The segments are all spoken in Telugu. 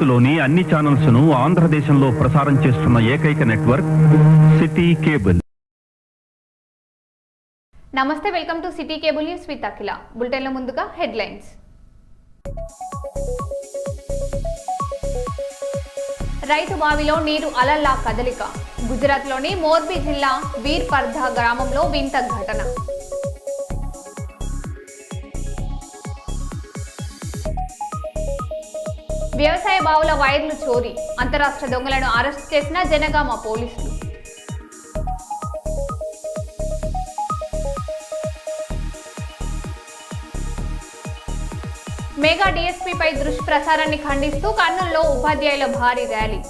భవిష్యత్తులోని అన్ని ఛానల్స్ ను ఆంధ్రదేశంలో ప్రసారం చేస్తున్న ఏకైక నెట్వర్క్ సిటీ కేబుల్. నమస్తే, welcome to city cable news with Akhila. బులెటిన్ల ముందుగా హెడ్లైన్స్. రైతు బావిలో నీరు అలల్లా కదలిక. గుజరాత్లోని మోర్బీ జిల్లా వీర్పర్ధా గ్రామంలో వింత ఘటన. వ్యవసాయ బావుల వైర్లు చోరీ. అంతరాష్ట్ర దొంగలను అరెస్ట్ చేసిన జనగామ పోలీసులు. మెగా డీఎస్పీపై దుష్ప్రచారాన్ని ఖండిస్తూ కర్నూలులో ఉపాధ్యాయుల భారీ ర్యాలీ.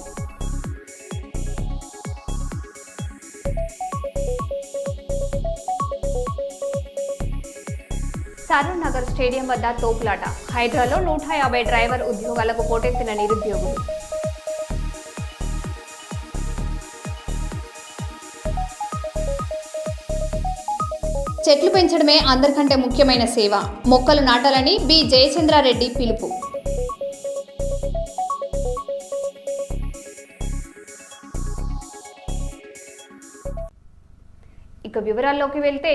సరూర్ నగర్ స్టేడియం వద్ద తోపులాట. హైదరాబాద్లో 150 డ్రైవర్ ఉద్యోగాలకు పోటెత్తిన నిరుద్యోగులు. చెట్లు పెంచడమే అందరికంటే ముఖ్యమైన సేవ. మొక్కలు నాటాలని బి జయచంద్రారెడ్డి పిలుపు. ఇక వివరాల్లోకి వెళ్తే,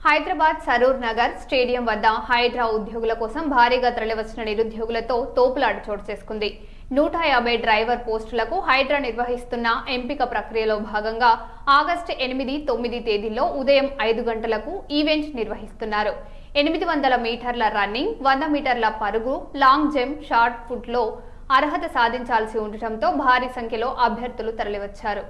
హైదరాబాద్ సరూర్ నగర్ స్టేడియం వద్ద హైడ్రా ఉద్యోగుల కోసం భారీగా తరలివచ్చిన నిరుద్యోగులతో తోపులాట చోటు చేసుకుంది. 150 డ్రైవర్ పోస్టులకు హైడ్రా నిర్వహిస్తున్న ఎంపిక ప్రక్రియలో భాగంగా ఆగస్టు 8, 9 తేదీల్లో ఉదయం 5 గంటలకు ఈవెంట్ నిర్వహిస్తున్నారు. 800 మీటర్ల రన్నింగ్, 100 మీటర్ల పరుగు, లాంగ్ జంప్, షార్ట్ పుట్లో అర్హత సాధించాల్సి ఉండటంతో భారీ సంఖ్యలో అభ్యర్థులు తరలివచ్చారు.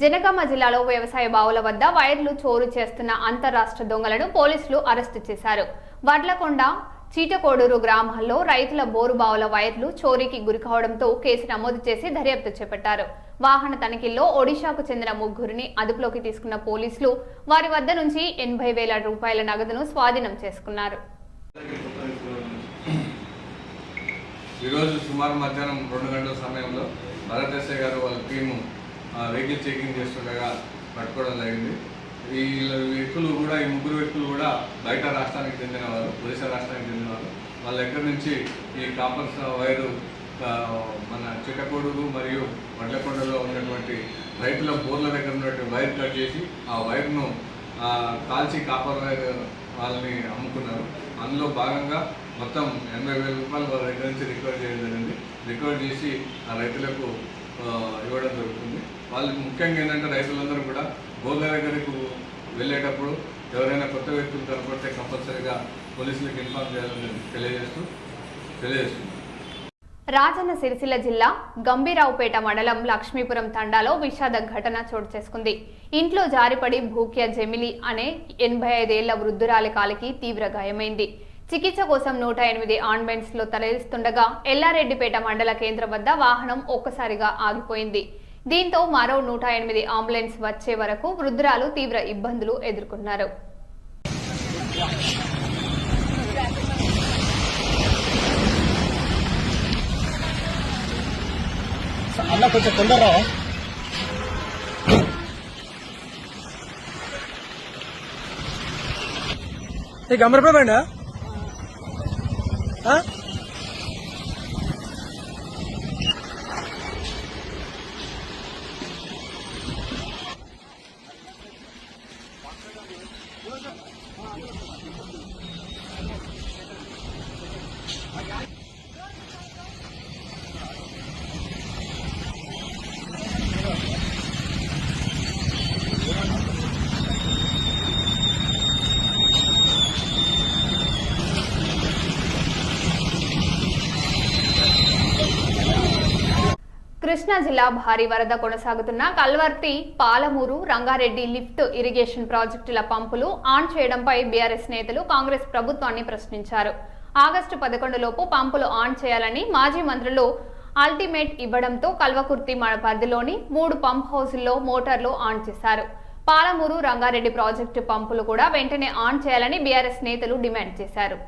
జనగామ జిల్లాలో వ్యవసాయ బావుల వద్ద వైర్లు చోరు చేస్తున్న అంతరాష్ట్ర దొంగలను పోలీసులు అరెస్టు చేశారు. వడ్లకొండ, చీటకోడూరు గ్రామాల్లో రైతుల బోరు బావుల వైర్లు చోరీకి గురికావడంతో కేసు నమోదు చేసి దర్యాప్తు చేపట్టారు. వాహన తనిఖీల్లో ఒడిశాకు చెందిన 3గురిని అదుపులోకి తీసుకున్న పోలీసులు వారి వద్ద నుంచి 80,000 రూపాయల నగదును స్వాధీనం చేసుకున్నారు. ఈరోజు సుమారు మధ్యాహ్నం 2 గంటల సమయంలో భరతేశ్వర గారు వాళ్ళ టీము వెహికల్ చెకింగ్ చేస్తుండగా పట్టుకోవడం జరిగింది. ఈ వ్యక్తులు కూడా, ఈ 3 వ్యక్తులు కూడా బయట రాష్ట్రానికి చెందినవారు, ఒడిశా రాష్ట్రానికి చెందినవారు. వాళ్ళ దగ్గర నుంచి ఈ కాపర్ వైరు మన చిట్టకోడూరు మరియు వడ్లకొండలో ఉన్నటువంటి రైతుల బోర్ల దగ్గర ఉన్నటువంటి వైర్ కట్ చేసి ఆ వైర్ను కాల్చి కాపర్ వైర్ వాళ్ళని అమ్ముకున్నారు. అందులో భాగంగా మొత్తం 80,000 రూపాయలు వాళ్ళ దగ్గర నుంచి రికవర్ చేయడం జరిగింది. రికవర్ చేసి ఆ రైతులకు ఇవ్వడం జరుగుతుంది. వాళ్ళకి ముఖ్యంగా ఏంటంటే రైతులందరూ కూడా బోర్ల దగ్గరకు వెళ్ళేటప్పుడు ఎవరైనా కొత్త వ్యక్తులు కనపడితే కంపల్సరీగా పోలీసులకు ఇన్ఫార్మ్ చేయాలని తెలియజేస్తూ. రాజన్న సిరిసిల్ల జిల్లా గంభీరావుపేట మండలం లక్ష్మీపురం తండాలో విషాద ఘటన చోటు చేసుకుంది. ఇంట్లో జారిపడి భూక్య జమిలి అనే 85 ఏళ్ల వృద్ధురాలి కాలికి తీవ్ర గాయమైంది. చికిత్స కోసం 108 అంబులెన్స్ లో తరలిస్తుండగా ఎల్లారెడ్డిపేట మండల కేంద్రం వద్ద వాహనం ఒక్కసారిగా ఆగిపోయింది. దీంతో మరో 108 అంబులెన్స్ వచ్చే వరకు వృద్ధురాలు తీవ్ర ఇబ్బందులు ఎదుర్కొన్నారు. కృష్ణా జిల్లా భారీ వరద కొనసాగుతున్న కల్వర్తి, పాలమూరు, రంగారెడ్డి లిఫ్ట్ ఇరిగేషన్ ప్రాజెక్టుల పంపులు ఆన్ చేయడంపై బీఆర్ఎస్ నేతలు కాంగ్రెస్ ప్రభుత్వాన్ని ప్రశ్నించారు. ఆగస్టు 11 లోపు పంపులు ఆన్ చేయాలని మాజీ మంత్రులు అల్టిమేట్ ఇవ్వడంతో కల్వకుర్తి పరిధిలోని 3 పంప్ హౌజుల్లో మోటార్లు ఆన్ చేశారు. పాలమూరు, రంగారెడ్డి ప్రాజెక్టు పంపులు కూడా వెంటనే ఆన్ చేయాలని బీఆర్ఎస్ నేతలు డిమాండ్ చేశారు.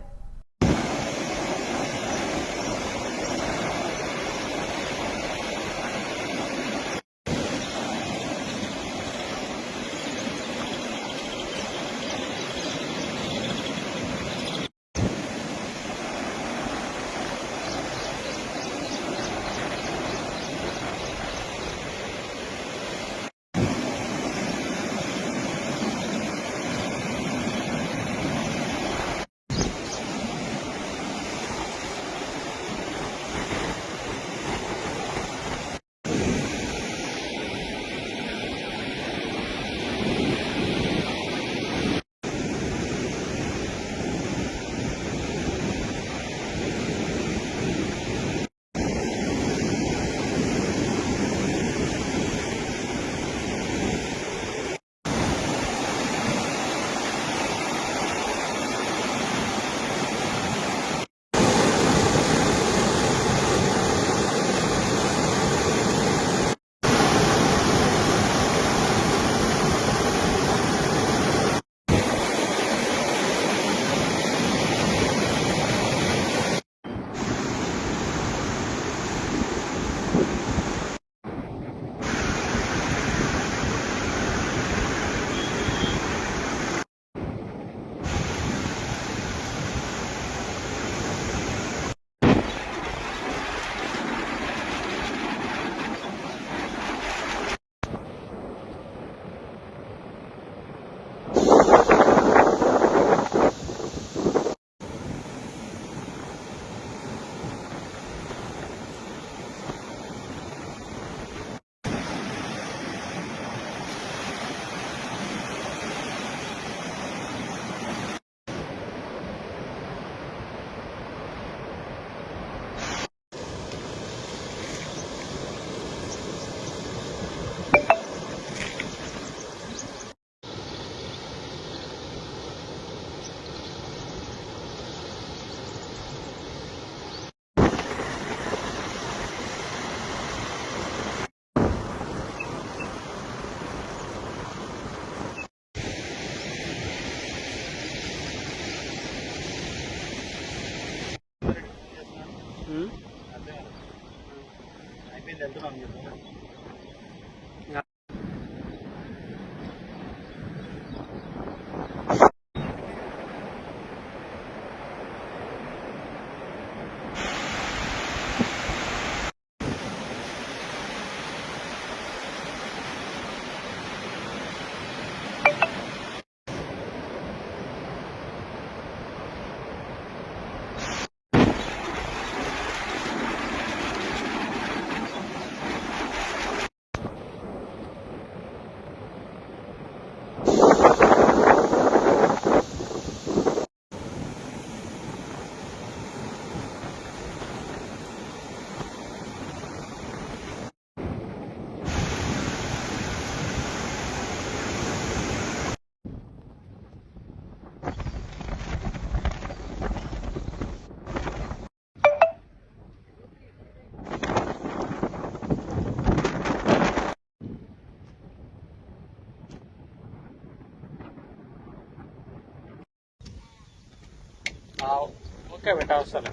ఓకే బేటా వస్తాను.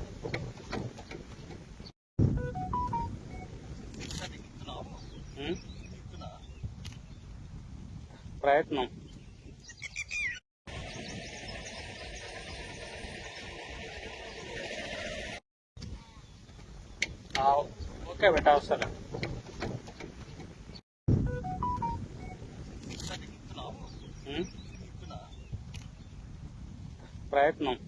ప్రయత్నం ఓకే బేటా వస్తాను. ప్రయత్నం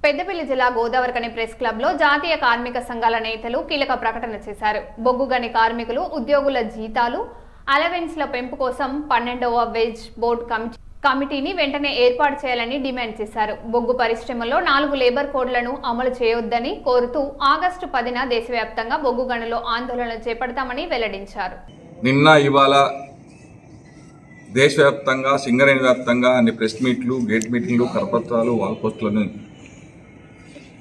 పెద్దపల్లి జిల్లా గోదావరికని ప్రెస్ క్లబ్ లో జాతీయ కార్మిక సంఘాల నేతలు కీలక ప్రకటన చేశారు. బొగ్గు గని కార్మికులు ఉద్యోగుల జీతాలు అలవెన్స్ల పెంపు కోసం 12వ వేజ్ బోర్డు కమిటీని వెంటనే ఏర్పాటు చేయాలని డిమాండ్ చేశారు. బొగ్గు పరిశ్రమలో 4 లేబర్ కోడ్లను అమలు చేయొద్దని కోరుతూ ఆగస్టు 10న దేశవ్యాప్తంగా బొగ్గు గనుల్లో ఆందోళనలు చేపడతామని వెల్లడించారు. నిన్న ఇవాళ దేశవ్యాప్తంగా సింగరేణి వ్యాప్తంగా అన్ని ప్రెస్ మీట్లు, గేట్ మీటింగ్లు, కరపత్రాలు, వాల్ పోస్టులను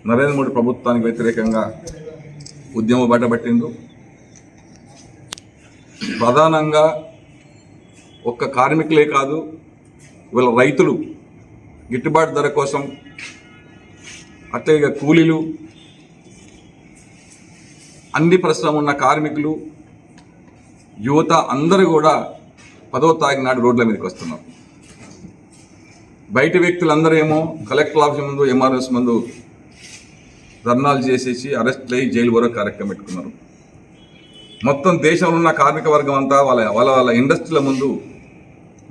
నరేంద్ర మోడీ ప్రభుత్వానికి వ్యతిరేకంగా ఉద్యమం బయటపట్టింది. ప్రధానంగా ఒక్క కార్మికులే కాదు, వీళ్ళ రైతులు గిట్టుబాటు ధర కోసం, అట్లాగే కూలీలు, అన్ని పరిశ్రమలు ఉన్న కార్మికులు, యువత అందరూ కూడా 10వ తారీఖు నాడు రోడ్ల మీదకి వస్తున్నారు. బయట వ్యక్తులందరూ ఏమో కలెక్టర్ ఆఫీస్ ముందు, ఎంఆర్ఎస్ ముందు ధర్నాలు చేసేసి అరెస్ట్ అయ్యి జైలు వరకు కార్యక్రమం పెట్టుకున్నారు. మొత్తం దేశంలో ఉన్న కార్మిక వర్గం అంతా వాళ్ళ ఇండస్ట్రీల ముందు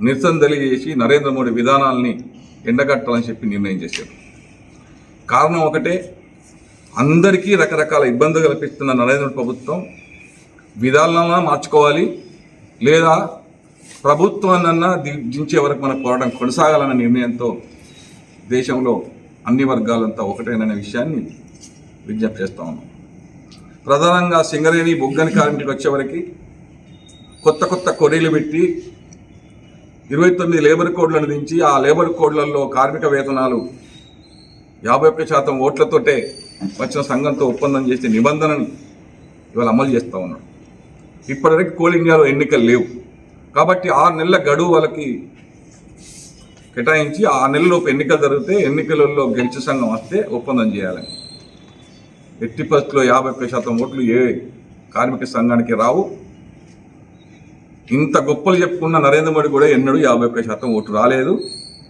నిరసన తెలియజేసి నరేంద్ర మోడీ విధానాలని ఎండగట్టాలని చెప్పి నిర్ణయం చేశారు. కారణం ఒకటే, అందరికీ రకరకాల ఇబ్బందులు కల్పిస్తున్న నరేంద్ర ప్రభుత్వం విధానాలను మార్చుకోవాలి, లేదా ప్రభుత్వాన్నన్నా దించే వరకు మన పోరాటం కొనసాగాలన్న నిర్ణయంతో దేశంలో అన్ని వర్గాలంతా ఒకటేననే విషయాన్ని విజ్ఞప్తి చేస్తా ఉన్నాం. ప్రధానంగా సింగరేణి బొగ్గని కార్మికులకు వచ్చేవరకు కొత్త కొరీలు పెట్టి 29 లేబర్ కోడ్లను దించి ఆ లేబర్ కోడ్లలో కార్మిక వేతనాలు 51% ఓట్లతోటే వచ్చిన సంఘంతో ఒప్పందం చేసే నిబంధనని ఇవాళ అమలు చేస్తూ ఉన్నాడు. ఇప్పటివరకు కోల్ ఇండియాలో ఎన్నికలు లేవు కాబట్టి 6 నెలల గడువు వాళ్ళకి కేటాయించి 6 నెలలలోపు ఎన్నికలు జరిగితే ఎన్నికలలో గెలిచే సంఘం వస్తే ఒప్పందం చేయాలని. ఎట్టి పరిస్థితుల్లో 51% ఓట్లు ఏ కార్మిక సంఘానికి రావు. ఇంత గొప్పలు చెప్పుకున్న నరేంద్ర మోడీ కూడా ఎన్నడూ 51% ఓటు రాలేదు,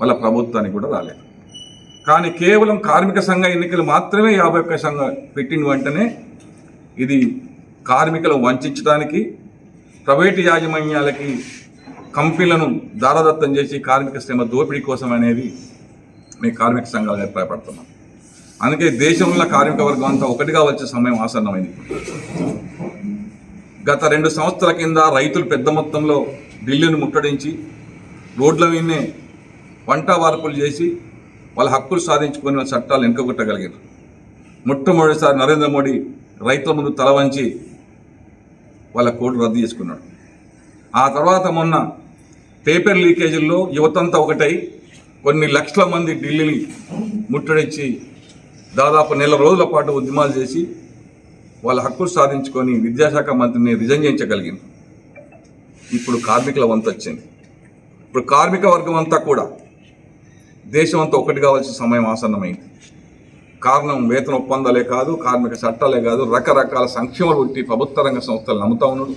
వాళ్ళ ప్రభుత్వానికి కూడా రాలేదు. కానీ కేవలం కార్మిక సంఘ ఎన్నికలు మాత్రమే 51 సంఘం పెట్టిన వెంటనే ఇది కార్మికులను వంచడానికి, ప్రైవేటు యాజమాన్యాలకి కంపెనీలను దారదత్తం చేసి కార్మిక శ్రమ దోపిడీ కోసం అనేది మీ కార్మిక సంఘాలు అభిప్రాయపడుతున్నాం. అందుకే దేశంలో కార్మిక వర్గం అంతా ఒకటిగా వచ్చే సమయం ఆసన్నమైంది. గత 2 సంవత్సరాల కింద రైతులు పెద్ద మొత్తంలో ఢిల్లీని ముట్టడించి రోడ్ల మీదనే వంట వార్పులు చేసి వాళ్ళ హక్కులు సాధించుకొని వాళ్ళ చట్టాలు వెనుకగొట్టగలిగారు. మొట్టమొదటిసారి నరేంద్ర మోడీ రైతుల ముందు తల వంచి వాళ్ళ కోడ్లు రద్దు చేసుకున్నాడు. ఆ తర్వాత మొన్న పేపర్ లీకేజీల్లో యువతంతా ఒకటై కొన్ని లక్షల మంది ఢిల్లీని ముట్టడించి దాదాపు 1 నెల రోజుల పాటు ఉద్యమాలు చేసి వాళ్ళ హక్కులు సాధించుకొని విద్యాశాఖ మంత్రిని రిజైన్ చేయించగలిగింది. ఇప్పుడు కార్మికుల వంతు వచ్చింది. ఇప్పుడు కార్మిక వర్గం అంతా కూడా దేశం అంతా ఒకటి కావాల్సిన సమయం ఆసన్నమైంది. కారణం వేతన ఒప్పందాలే కాదు, కార్మిక చట్టాలే కాదు, రకరకాల సంక్షేమాలు పెట్టి ప్రభుత్వ రంగ సంస్థలు నమ్ముతా ఉన్నాడు.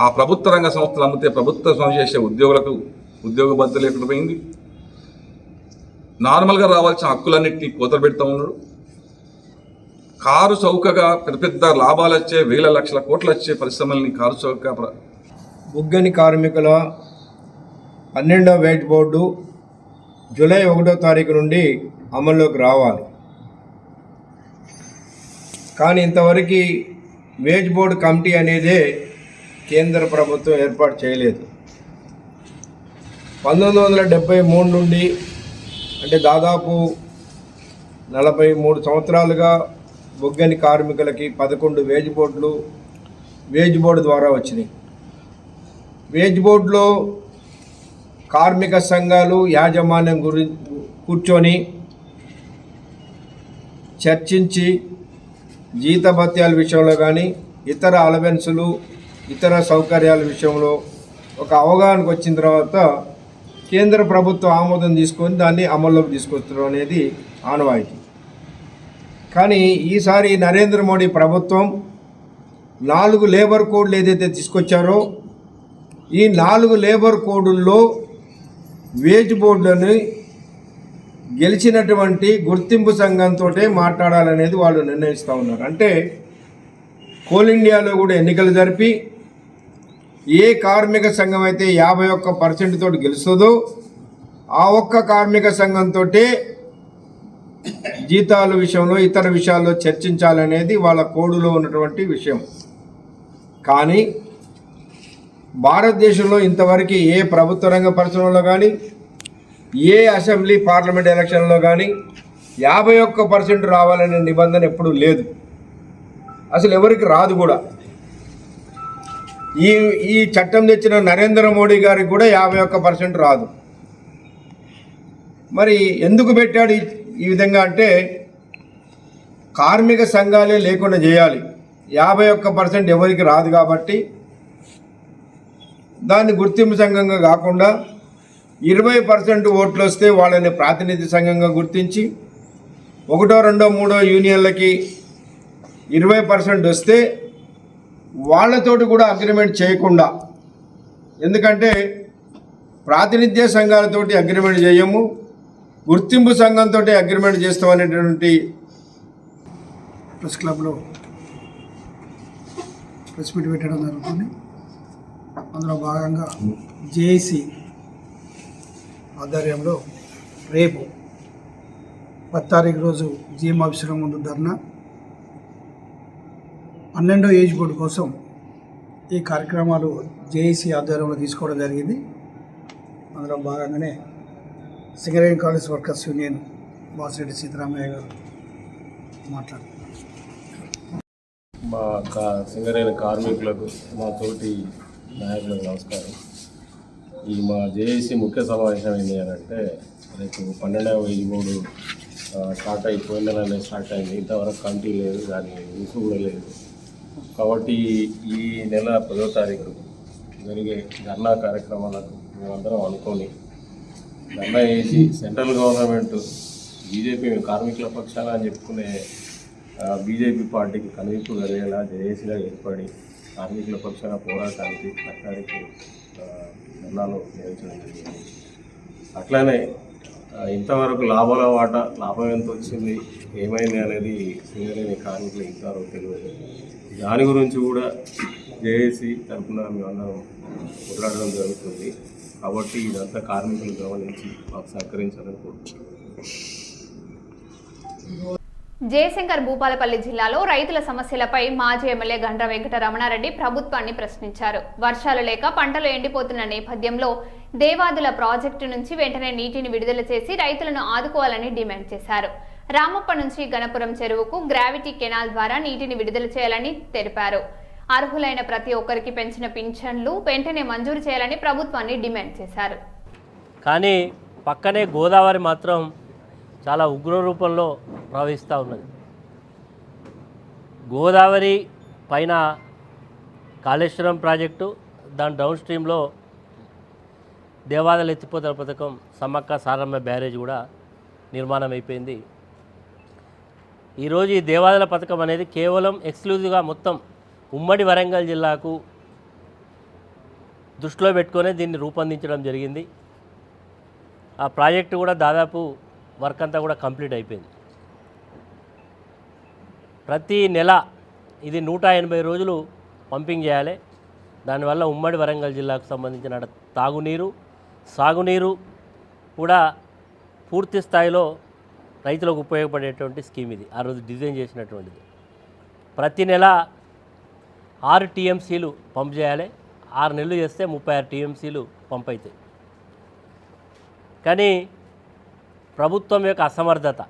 ఆ ప్రభుత్వ రంగ సంస్థలు నమ్మితే ప్రభుత్వం చేసే ఉద్యోగులకు ఉద్యోగ భద్రత లేకుండా పోయింది. నార్మల్గా రావాల్సిన హక్కులన్నింటినీ కోతలు పెడతా ఉన్నాడు. కారు చౌకగా పెద్ద లాభాలు వచ్చే 1,000 లక్షల కోట్లు వచ్చే పరిశ్రమల్ని కారు చౌక బొగ్గని కార్మికుల 12వ వేజ్ బోర్డు జూలై 1వ తారీఖు నుండి అమల్లోకి రావాలి. కానీ ఇంతవరకు వేజ్ బోర్డు కమిటీ అనేదే కేంద్ర ప్రభుత్వం ఏర్పాటు చేయలేదు. 1973 నుండి అంటే దాదాపు 43 సంవత్సరాలుగా బొగ్గని కార్మికులకి 11 వేజ్ బోర్డు ద్వారా వచ్చినాయి. వేజ్ బోర్డులో కార్మిక సంఘాలు యాజమాన్యం కూర్చొని చర్చించి జీతభత్యాల విషయంలో కానీ ఇతర అలవెన్సులు, ఇతర సౌకర్యాల విషయంలో ఒక అవగాహనకు వచ్చిన తర్వాత కేంద్ర ప్రభుత్వం ఆమోదం తీసుకొని దాన్ని అమల్లోకి తీసుకొచ్చడం అనేది ఆనవాయితీ. కానీ ఈసారి నరేంద్ర మోడీ ప్రభుత్వం 4 లేబర్ కోడ్లు ఏదైతే తీసుకొచ్చారో ఈ 4 లేబర్ కోడుల్లో వేజ్ బోర్డులని గెలిచినటువంటి గుర్తింపు సంఘంతో మాట్లాడాలనేది వాళ్ళు నిర్ణయిస్తూ ఉన్నారు. అంటే కోల్ ఇండియాలో కూడా ఎన్నికలు జరిపి ఏ కార్మిక సంఘం అయితే 51% తోటి గెలుస్తుందో ఆ ఒక్క కార్మిక సంఘంతో జీతాల విషయంలో ఇతర విషయాల్లో చర్చించాలనేది వాళ్ళ కోడ్లో ఉన్నటువంటి విషయం. కానీ భారతదేశంలో ఇంతవరకు ఏ ప్రభుత్వ రంగ పరిశ్రమలో కానీ ఏ అసెంబ్లీ పార్లమెంట్ ఎలక్షన్లో కానీ 51% రావాలనే నిబంధన ఎప్పుడూ లేదు, అసలు ఎవరికి రాదు కూడా. ఈ చట్టం తెచ్చిన నరేంద్ర మోడీ గారికి కూడా 51% రాదు. మరి ఎందుకు పెట్టాడు ఈ విధంగా అంటే కార్మిక సంఘాలే లేకుండా చేయాలి. 51% ఎవరికి రాదు కాబట్టి దాన్ని గుర్తింపు సంఘంగా కాకుండా 20% ఓట్లు వస్తే వాళ్ళని ప్రాతినిధ్య సంఘంగా గుర్తించి 1, 2, 3 యూనియన్లకి 20% వస్తే వాళ్ళతోటి కూడా అగ్రిమెంట్ చేయకుండా, ఎందుకంటే ప్రాతినిధ్య సంఘాలతోటి అగ్రిమెంట్ చేయము, గుర్తింపు సంఘంతో అగ్రిమెంట్ చేస్తామనేటువంటి ప్రెస్ క్లబ్లో ప్రెస్ మీట్ పెట్టడం జరుగుతుంది. అందులో భాగంగా జేఏసీ ఆధ్వర్యంలో రేపు 10 తారీఖు రోజు జీఎం ఆఫీసుల ముందు ధర్నా, 12వ ఏజ్ బోర్డు కోసం ఈ కార్యక్రమాలు జేఏసీ ఆధ్వర్యంలో తీసుకోవడం జరిగింది. అందులో భాగంగానే Singareni college workers union Vasireddy Seetharamaiah garu మాట్లాడుతున్నారు. మా సింగరేణి కార్మికులకు, మా తోటి నాయకులకు నమస్కారం. ఈ మా జేఏసీ ముఖ్య సమావేశం ఏంటి అని అంటే, రేపు 12వ ఏజ్ బోర్డు స్టార్ట్ అయిపోయిన నెలనే స్టార్ట్ అయింది. ఇంతవరకు కమిటీ లేదు, దాని యూస్ కూడా లేదు. కాబట్టి ఈ నెల 10వ తారీఖు జరిగే ధర్నా కార్యక్రమాలకు మేమందరం అనుకొని ధర్నా చేసి సెంట్రల్ గవర్నమెంట్ బీజేపీ కార్మికుల పక్షాన అని చెప్పుకునే బీజేపీ పార్టీకి కనువిప్పు కలిగేలా జేఏసీగా ఏర్పడి కార్మికుల పక్షాన పోరాటానికి చట్టానికి ధర్నాలు నిర్వహించడం జరిగింది. అట్లానే ఇంతవరకు లాభాల వాటా లాభం ఎంత వచ్చింది, ఏమైంది అనేది సింగరేణి కార్మికులు ఇంకా తెలియదు. దాని గురించి కూడా జేఏసీ తరఫున మేమందరం పోరాడడం జరుగుతుంది. కాబట్టి ఇదంతా కార్మికులు గమనించి మాకు సహకరించాలని కోరుతున్నాం. జయశంకర్ భూపాలపల్లి జిల్లాలో రైతుల సమస్యలపై మాజీ ఎమ్మెల్యే గండ్ర వెంకట రమణారెడ్డి ప్రభుత్వాన్ని ప్రశ్నించారు. వర్షాలు లేక పంటలు ఎండిపోతున్న నేపథ్యంలో దేవాదుల ప్రాజెక్టు నుంచి వెంటనే నీటిని విడుదల చేసి రైతులను ఆదుకోవాలని డిమాండ్ చేశారు. రామప్ప నుంచి గణపురం చెరువుకు గ్రావిటీ కెనాల్ ద్వారా నీటిని విడుదల చేయాలని తెలిపారు. అర్హులైన ప్రతి ఒక్కరికి పెంచిన పింఛన్లు వెంటనే మంజూరు చేయాలని ప్రభుత్వాన్ని డిమాండ్ చేశారు. కానీ పక్కనే గోదావరి మాత్రం చాలా ఉగ్ర రూపంలో ప్రవహిస్తూ ఉన్నది. గోదావరి పైన కాళేశ్వరం ప్రాజెక్టు, దాని డౌన్ స్ట్రీమ్లో దేవాదాల ఎత్తిపోతల పథకం, సమ్మక్క సారమ్మ బ్యారేజ్ కూడా నిర్మాణం అయిపోయింది. ఈరోజు ఈ దేవాదాల పథకం అనేది కేవలం ఎక్స్క్లూజివ్గా మొత్తం ఉమ్మడి వరంగల్ జిల్లాకు దృష్టిలో పెట్టుకొని దీన్ని రూపొందించడం జరిగింది. ఆ ప్రాజెక్టు కూడా దాదాపు వర్క్ అంతా కూడా కంప్లీట్ అయిపోయింది. ప్రతి నెల ఇది 180 రోజులు పంపింగ్ చేయాలి. దానివల్ల ఉమ్మడి వరంగల్ జిల్లాకు సంబంధించిన తాగునీరు, సాగునీరు కూడా పూర్తి స్థాయిలో రైతులకు ఉపయోగపడేటువంటి స్కీమ్ ఇది. ఆ రోజు డిజైన్ చేసినటువంటిది. ప్రతి నెల 6 టీఎంసీలు పంప్ చేయాలి. 6 నెలలు చేస్తే 36 టీఎంసీలు పంప్ అవుతాయి. కానీ ప్రభుత్వం యొక్క అసమర్థత,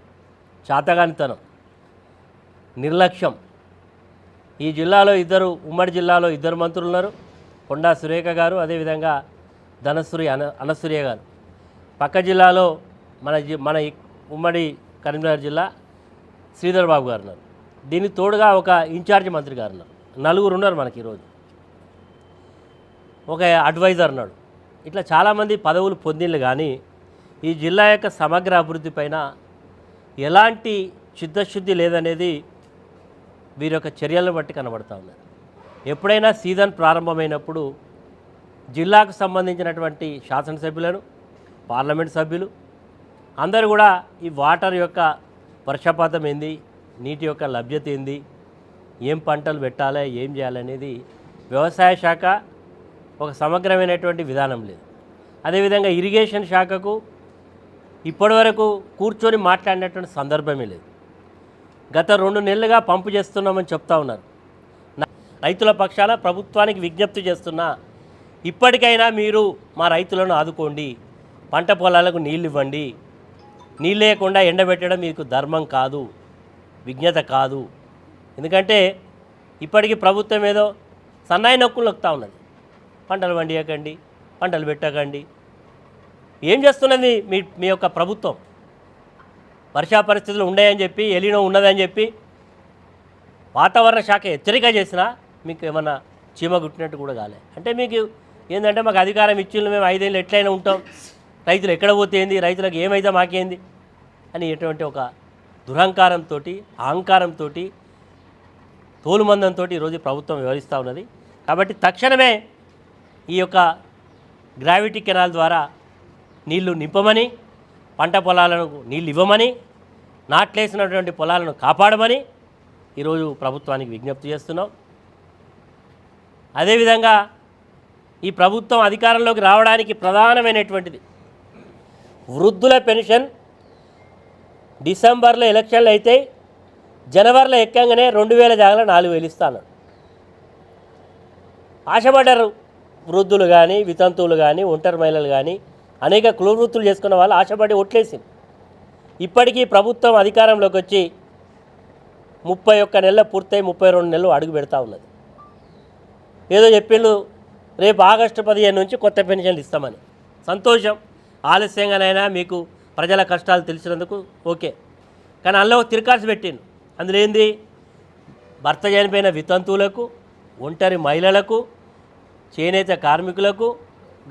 చాతగానితనం, నిర్లక్ష్యం. ఈ జిల్లాలో ఉమ్మడి జిల్లాలో 2 మంత్రులు ఉన్నారు. కొండా సురేఖ గారు, అదేవిధంగా ధనశ్రీ అనసూయ గారు. పక్క జిల్లాలో మన ఉమ్మడి కరీంనగర్ జిల్లా శ్రీధర్ బాబు గారు ఉన్నారు. దీనికి తోడుగా ఒక ఇన్ఛార్జ్ మంత్రి గారు ఉన్నారు. 4 ఉన్నారు మనకి ఈరోజు. ఒక అడ్వైజర్ ఉన్నాడు. ఇట్లా చాలామంది పదవులు పొందిండ్రు. కానీ ఈ జిల్లా యొక్క సమగ్ర అభివృద్ధి పైన ఎలాంటి చిత్తశుద్ధి లేదనేది వీరి యొక్క చర్యలను బట్టి కనబడుతూ ఉన్నది. ఎప్పుడైనా సీజన్ ప్రారంభమైనప్పుడు జిల్లాకు సంబంధించినటువంటి శాసనసభ్యులను, పార్లమెంట్ సభ్యులు అందరూ కూడా ఈ వాటర్ యొక్క వర్షపాతం ఏంది, నీటి యొక్క లభ్యత ఏంది, ఏం పంటలు పెట్టాలి, ఏం చేయాలనేది వ్యవసాయ శాఖ ఒక సమగ్రమైనటువంటి విధానం లేదు. అదేవిధంగా ఇరిగేషన్ శాఖకు ఇప్పటి వరకు కూర్చొని మాట్లాడినటువంటి సందర్భమే లేదు. గత 2 నెలలుగా పంపు చేస్తున్నామని చెప్తా ఉన్నారు. రైతుల పక్షాన ప్రభుత్వానికి విజ్ఞప్తి చేస్తున్నా, ఇప్పటికైనా మీరు మా రైతులను ఆదుకోండి, పంట పొలాలకు నీళ్ళు ఇవ్వండి. నీళ్ళు లేకుండా ఎండబెట్టడం మీకు ధర్మం కాదు, విజ్ఞత కాదు. ఎందుకంటే ఇప్పటికీ ప్రభుత్వం ఏదో సన్నాయి నొక్కులు నొక్కుతా ఉన్నది. పంటలు పండియకండి, పంటలు పెట్టకండి. ఏం చేస్తున్నది మీ యొక్క ప్రభుత్వం? వర్షా పరిస్థితులు ఉన్నాయని చెప్పి, ఎలినో ఉన్నదని చెప్పి వాతావరణ శాఖ హెచ్చరిక చేసినా మీకు ఏమన్నా చీమ గుట్టినట్టు కూడా కాలే. అంటే మీకు ఏంటంటే మాకు అధికారం ఇచ్చింది, మేము 5 ఏళ్ళు ఎట్లయినా ఉంటాం, రైతులు ఎక్కడ పోతే ఏంది, రైతులకు ఏమైతే మాకేంది అని ఎటువంటి ఒక దురహంకారంతో, అహంకారంతో, తోలుమందంతో ఈరోజు ప్రభుత్వం వ్యవహరిస్తూ ఉన్నది. కాబట్టి తక్షణమే ఈ యొక్క గ్రావిటీ కెనాల్ ద్వారా నీళ్లు నింపమని, పంట పొలాలకు నీళ్ళు ఇవ్వమని, నాట్లేసినటువంటి పొలాలను కాపాడమని ఈరోజు ప్రభుత్వానికి విజ్ఞప్తి చేస్తున్నాం. అదేవిధంగా ఈ ప్రభుత్వం అధికారంలోకి రావడానికి ప్రధానమైనటువంటిది వృద్ధుల పెన్షన్. డిసెంబర్లో ఎలక్షన్లు అయితే జనవరిలో ఎక్కంగానే 2000 జాగాలో 4000 ఇస్తాను. ఆశపడ్డారు వృద్ధులు కానీ, వితంతువులు కానీ, ఒంటరి మహిళలు కానీ, అనేక కుల వృత్తులు చేసుకున్న వాళ్ళు ఆశపడి ఓట్లేసింది. ఇప్పటికీ ప్రభుత్వం అధికారంలోకి వచ్చి 31 నెలలు పూర్తయి 32 నెలలు అడుగు పెడతా ఉన్నది. ఏదో చెప్పిండు రేపు ఆగస్టు 15 నుంచి కొత్త పెన్షన్లు ఇస్తామని. సంతోషం, ఆలస్యంగానైనా మీకు ప్రజల కష్టాలు తెలిసినందుకు ఓకే. కానీ అందులో తిరకాల్సి పెట్టిండు. అందులో ఏంది, భర్త చనిపోయిన వితంతువులకు, ఒంటరి మహిళలకు, చేనేత కార్మికులకు,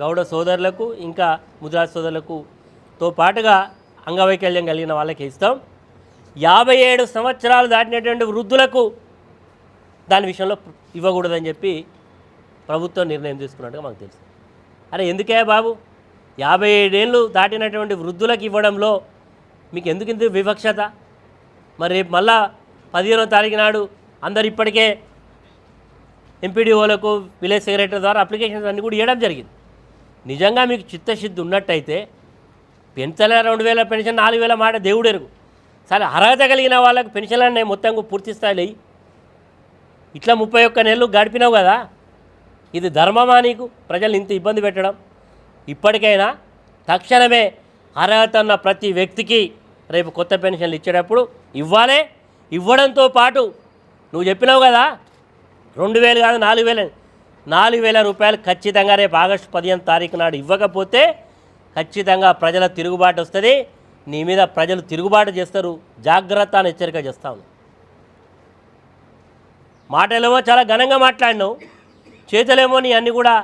గౌడ సోదరులకు, ఇంకా ముద్రా సోదరులకుతో పాటుగా అంగవైకల్యం కలిగిన వాళ్ళకి ఇస్తాం. 57 సంవత్సరాలు దాటినటువంటి వృద్ధులకు దాని విషయంలో ఇవ్వకూడదని చెప్పి ప్రభుత్వం నిర్ణయం తీసుకున్నట్టుగా మాకు తెలుసు. అరే ఎందుకే బాబు, 57 ఏళ్ళు దాటినటువంటి వృద్ధులకు ఇవ్వడంలో మీకు ఎందుకు ఇంత వివక్షత? మరి రేపు మళ్ళా 15వ తారీఖు నాడు అందరు ఇప్పటికే ఎంపీడీఓలకు, విలేజ్ సెక్రటరీ ద్వారా అప్లికేషన్స్ అన్నీ కూడా ఇవ్వడం జరిగింది. నిజంగా మీకు చిత్తశుద్ధి ఉన్నట్టయితే పెన్షన్ 2000 పెన్షన్ 4000 మాట దేవుడు ఎరుగు. సరే, అర్హత కలిగిన వాళ్ళకు పెన్షన్లు అన్నీ మొత్తం పూర్తి స్థాయిలో ఇట్లా 31 నెలలు గడిపినావు కదా, ఇది ధర్మమా నీకు ప్రజలు ఇంత ఇబ్బంది పెట్టడం? ఇప్పటికైనా తక్షణమే అర్హత ఉన్న ప్రతి వ్యక్తికి రేపు కొత్త పెన్షన్లు ఇచ్చేటప్పుడు ఇవ్వాలి. ఇవ్వడంతో పాటు నువ్వు చెప్పినావు కదా 2000 కాదు 4000 రూపాయలు ఖచ్చితంగా రేపు ఆగస్టు 15 తారీఖు నాడు ఇవ్వకపోతే ఖచ్చితంగా ప్రజల తిరుగుబాటు వస్తుంది. నీ మీద ప్రజలు తిరుగుబాటు చేస్తారు. జాగ్రత్త అని హెచ్చరిక చేస్తాను. మాటలేమో చాలా ఘనంగా మాట్లాడినావు, చేతులేమో నీ అన్నీ కూడా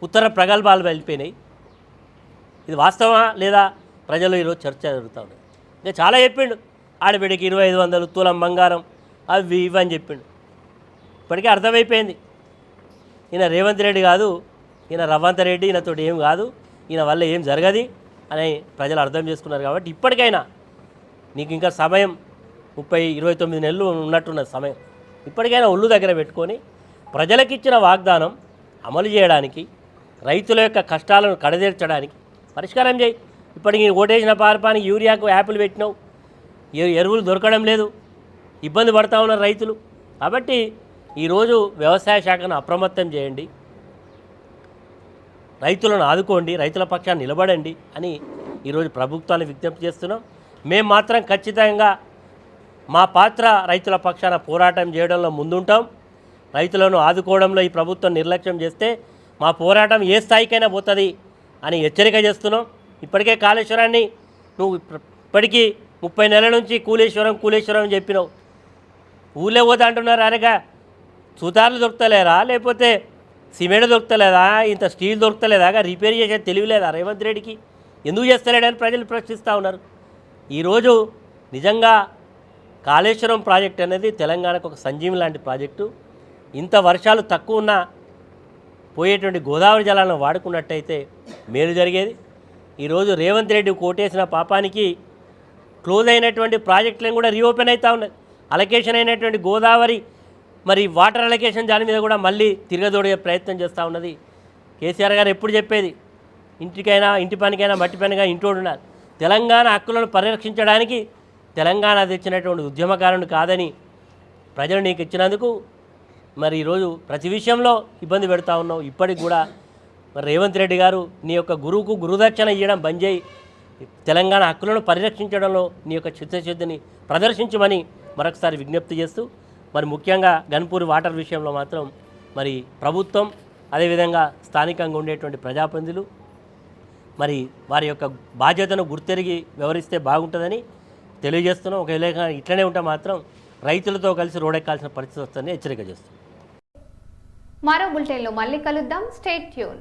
ఉత్తర ప్రగల్భాలు వెళ్ళిపోయినాయి. ఇది వాస్తవా లేదా? ప్రజలు ఈరోజు చర్చ జరుగుతూ ఉన్నాయి. ఇంకా చాలా చెప్పిండు, ఆడబిడ్డకి 2500 తులం బంగారం అవి ఇవి అని చెప్పిండు. ఇప్పటికే అర్థమైపోయింది, ఈయన రేవంత్ రెడ్డి కాదు, ఈయన రవంత్ రెడ్డి, ఈయనతో ఏం కాదు, ఈయన వల్ల ఏం జరగది అని ప్రజలు అర్థం చేసుకున్నారు. కాబట్టి ఇప్పటికైనా నీకు ఇంకా సమయం 29 నెలలు ఉన్నట్టున్న సమయం, ఇప్పటికైనా ఒళ్ళు దగ్గర పెట్టుకొని ప్రజలకు ఇచ్చిన వాగ్దానం అమలు చేయడానికి, రైతుల యొక్క కష్టాలను కడతీర్చడానికి పరిష్కారం చేయి. ఇప్పటికి ఓటేసిన పార్పానికి యూరియాకు యాప్లు పెట్టినావు, ఎరువులు దొరకడం లేదు, ఇబ్బంది పడతా ఉన్నారు రైతులు. కాబట్టి ఈరోజు వ్యవసాయ శాఖను అప్రమత్తం చేయండి, రైతులను ఆదుకోండి, రైతుల పక్షాన్ని నిలబడండి అని ఈరోజు ప్రభుత్వాన్ని విజ్ఞప్తి చేస్తున్నాం. మేము మాత్రం ఖచ్చితంగా మా పాత్ర రైతుల పక్షాన పోరాటం చేయడంలో ముందుంటాం. రైతులను ఆదుకోవడంలో ఈ ప్రభుత్వం నిర్లక్ష్యం చేస్తే మా పోరాటం ఏ స్థాయికైనా పోతుంది అని హెచ్చరిక చేస్తున్నాం. ఇప్పటికే కాళేశ్వరాన్ని నువ్వు ఇప్పటికీ 30 నెలల నుంచి కూలేశ్వరం అని చెప్పినావు. ఊళ్ళో పోతే అంటున్నారు, అరేగా సుతార్లు దొరుకుతలేరా, లేకపోతే సిమెంట్ దొరుకుతలేదా, ఇంత స్టీల్ దొరుకుతలేదా, రిపేర్ చేసే తెలివిలేదా రేవంత్ రెడ్డికి? ఎందుకు చేస్తలేడని ప్రజలు ప్రశ్నిస్తూ ఉన్నారు. ఈరోజు నిజంగా కాళేశ్వరం ప్రాజెక్ట్ అనేది తెలంగాణకు ఒక సంజీవం లాంటి ప్రాజెక్టు. ఇంత వర్షాలు తక్కువ ఉన్నా పోయేటువంటి గోదావరి జలాలను వాడుకున్నట్టయితే మేలు జరిగేది. ఈరోజు రేవంత్ రెడ్డి కోటేసిన పాపానికి క్లోజ్ అయినటువంటి ప్రాజెక్టులను కూడా రీఓపెన్ అవుతూ ఉన్నాయి. అలొకేషన్ అయినటువంటి గోదావరి మరి వాటర్ అలొకేషన్ దాని మీద కూడా మళ్ళీ తిరగదోడే ప్రయత్నం చేస్తూ ఉన్నది. కేసీఆర్ గారు ఎప్పుడు చెప్పేది, ఇంటికైనా ఇంటి పనికైనా మట్టి పనిగా ఇంటోడు ఉన్నారు. తెలంగాణ హక్కులను పరిరక్షించడానికి తెలంగాణ తెచ్చినటువంటి ఉద్యమకారుని కాదని ప్రజలు నీకు ఇచ్చినందుకు మరి ఈరోజు ప్రతి విషయంలో ఇబ్బంది పెడతా ఉన్నావు. ఇప్పటికి కూడా మరి రేవంత్ రెడ్డి గారు నీ యొక్క గురువుకు గురుదక్షిణ ఇవ్వడం బంద్ చేయి, తెలంగాణ హక్కులను పరిరక్షించడంలో నీ యొక్క చిత్తశుద్ధిని ప్రదర్శించమని మరొకసారి విజ్ఞప్తి చేస్తూ, మరి ముఖ్యంగా గన్పూర్ వాటర్ విషయంలో మాత్రం మరి ప్రభుత్వం అదేవిధంగా స్థానికంగా ఉండేటువంటి ప్రజాప్రతినిధులు మరి వారి యొక్క బాధ్యతను గుర్తెరిగి వ్యవహరిస్తే బాగుంటుందని తెలియజేస్తున్నాం. ఒకవేళ ఇట్లనే ఉంటే మాత్రం రైతులతో కలిసి రోడెక్కాల్సిన పరిస్థితి వస్తుందని హెచ్చరిక చేస్తున్నాం. మరో బులెటిన్లో మళ్ళీ కలుద్దాం. Stay tune.